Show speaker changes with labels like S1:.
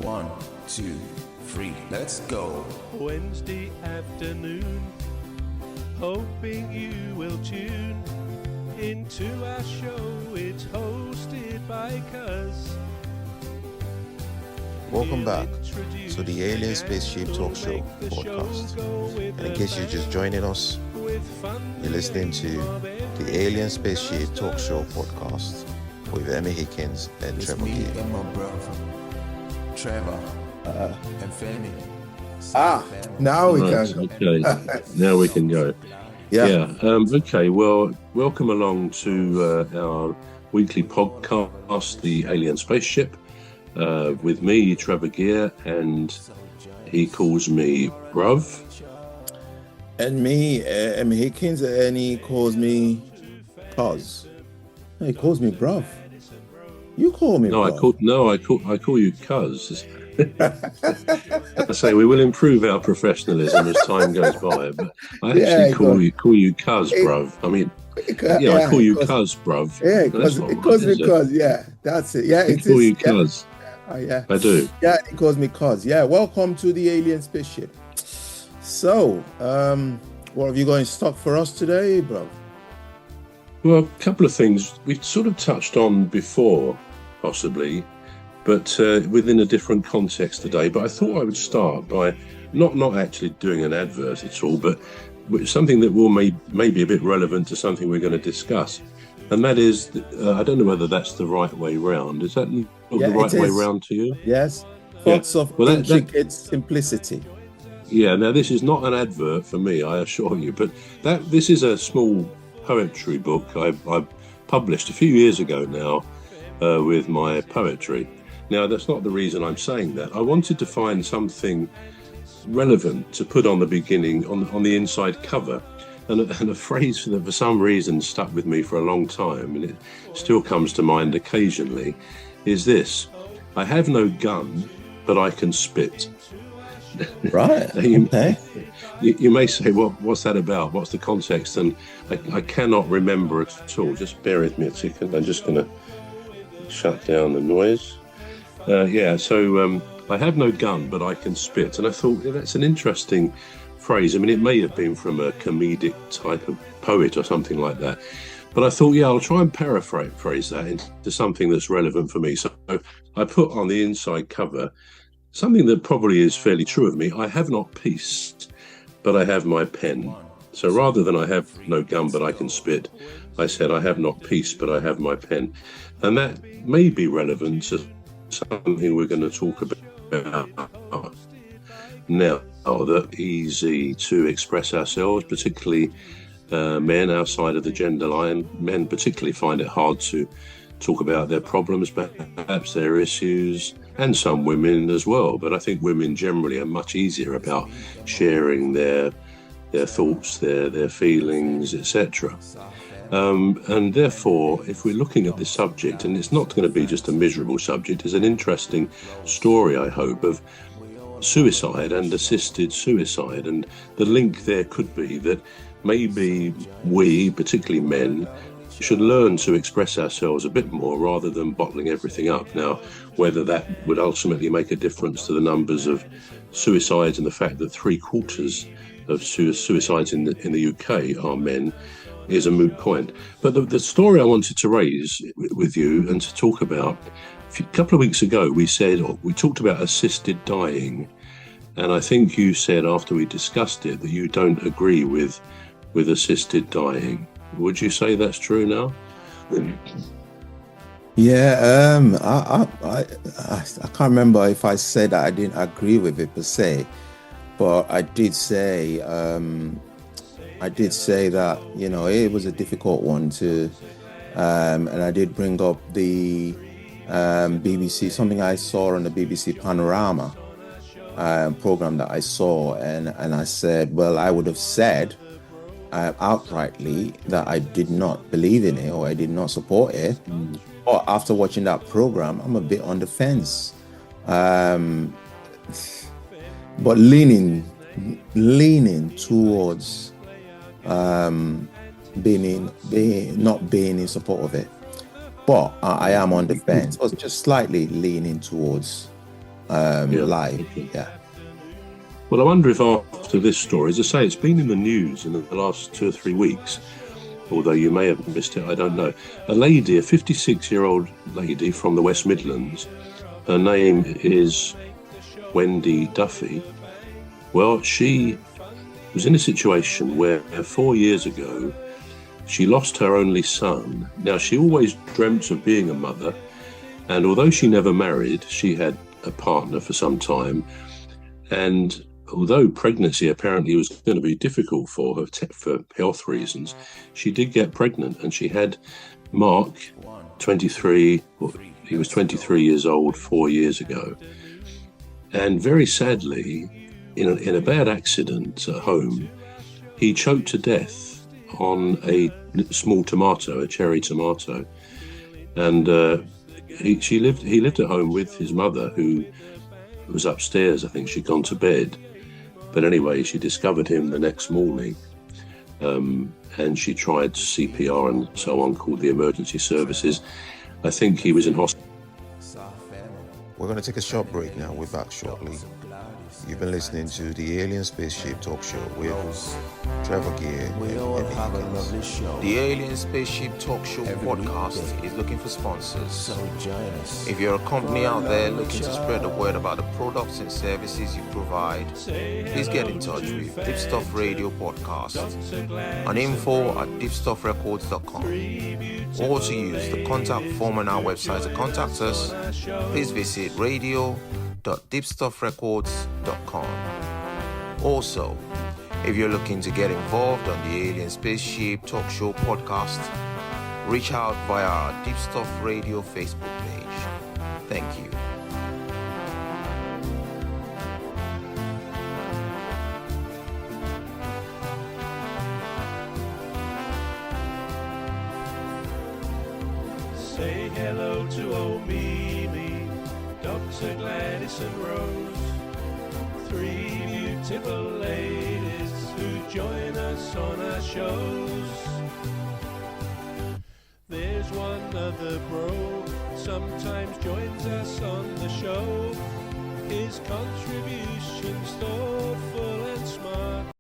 S1: 1, 2, 3, let's go.
S2: Wednesday afternoon, hoping you will tune into our show. It's hosted by Cuz.
S3: Welcome back to the Alien Spaceship Talkshow podcast. And in case you're just joining us, you're listening to the Alien Spaceship Talkshow podcast with Emmy Hikins and
S1: It's
S3: Trevor
S1: me
S3: Gear.
S1: and my brother, Trevor and Fanny.
S4: Now we
S5: Right,
S4: can.
S5: okay. Now we can go.
S4: Yeah.
S5: Okay. Well, welcome along to our weekly podcast, the Alien Spaceship, with me, Trevor Gear, and he calls me Bruv.
S4: And me, Emmy Hikins, and he calls me Cuz. No, he calls me bruv. You call me bruv.
S5: I call you Cuz. I say we will improve our professionalism as time goes by, but I actually call you Cuz, bruv. I mean, I call you Cuz, bruv.
S4: Yeah, because yeah, that's it. Yeah,
S5: I call you Cuz.
S4: Yeah,
S5: I do.
S4: Yeah, he calls me Cuz. Yeah, welcome to the Alien Spaceship. So, what have you got in stock for us today, bro?
S5: Well, a couple of things we sort of touched on before, possibly, but within a different context today. But I thought I would start by not actually doing an advert at all, but something that will maybe a bit relevant to something we're going to discuss. And that is, I don't know whether that's the right way round. Is that not the right way round to you?
S4: Yes. Thoughts of intricate simplicity.
S5: Yeah, now this is not an advert for me, I assure you, but this is a small poetry book I published a few years ago now with my poetry. Now, that's not the reason I'm saying that. I wanted to find something relevant to put on the beginning, on the inside cover, and a phrase that for some reason stuck with me for a long time, and it still comes to mind occasionally, is this: I have no gun, but I can spit.
S4: Right.
S5: Okay. You may say, well, what's that about? What's the context? And I cannot remember it at all. Just bear with me a second. I'm just going to shut down the noise. So I have no gun, but I can spit. And I thought, that's an interesting phrase. I mean, it may have been from a comedic type of poet or something like that. But I thought, I'll try and paraphrase that into something that's relevant for me. So I put on the inside cover something that probably is fairly true of me. I have not peace, but I have my pen. So rather than I have no gun, but I can spit, I said I have not peace, but I have my pen. And that may be relevant to something we're going to talk about now, that easy to express ourselves, particularly men outside of the gender line. Men particularly find it hard to talk about their problems, perhaps their issues, and some women as well. But I think women generally are much easier about sharing their thoughts, their feelings, etc. And therefore, if we're looking at this subject, and it's not going to be just a miserable subject, it's an interesting story, I hope, of suicide and assisted suicide. And the link there could be that maybe we, particularly men, should learn to express ourselves a bit more rather than bottling everything up. Now, whether that would ultimately make a difference to the numbers of suicides and the fact that 3/4 of suicides in the UK are men is a moot point. But the story I wanted to raise with you and to talk about, a couple of weeks ago we talked about assisted dying, and I think you said after we discussed it that you don't agree with assisted dying. Would you say that's true now?
S4: Yeah, I can't remember if I said that I didn't agree with it per se, but I did say that it was a difficult one to, and I did bring up the BBC, something I saw on the BBC Panorama program that I saw, and I said, well, I would have said outrightly that I did not believe in it or I did not support it. But after watching that program, I'm a bit on the fence, but leaning towards not being in support of it. But I am on the fence, but just slightly leaning towards live.
S5: Okay.
S4: Yeah.
S5: Well, I wonder if after this story, as I say, it's been in the news in the last 2 or 3 weeks, although you may have missed it, I don't know. A lady, a 56-year-old lady from the West Midlands, her name is Wendy Duffy. Well, she was in a situation where 4 years ago, she lost her only son. Now, she always dreamt of being a mother, and although she never married, she had a partner for some time. And although pregnancy apparently was going to be difficult for her for health reasons, she did get pregnant, and she had Mark, 23, he was 23 years old 4 years ago. And very sadly, in a bad accident at home, he choked to death on a small tomato, a cherry tomato. And he lived at home with his mother, who was upstairs. I think she'd gone to bed. But anyway, she discovered him the next morning, and she tried CPR and so on, called the emergency services. I think he was in hospital.
S3: We're going to take a short break now. We're back shortly. You've been listening to the Alien Spaceship Talk Show with Trevor Gear and Emmy Hikins. The Alien Spaceship Talk Show podcast is looking for sponsors. If you're a company out there looking to spread the word about the products and services you provide, please get in touch with Deepstuff Radio Podcast on info@deepstuffrecords.com, or to use the contact form on our website to contact us. Please visit radio.deepstuffrecords.com. Also, if you're looking to get involved on the Alien Spaceship Talk Show podcast, reach out via our Deepstuff Radio Facebook page. Thank you.
S2: Say hello to old Mimi, Dr. Gladys and Rose, 3 beautiful ladies who join us on our shows. There's one other bro, sometimes joins us on the show. His contribution's thoughtful and smart.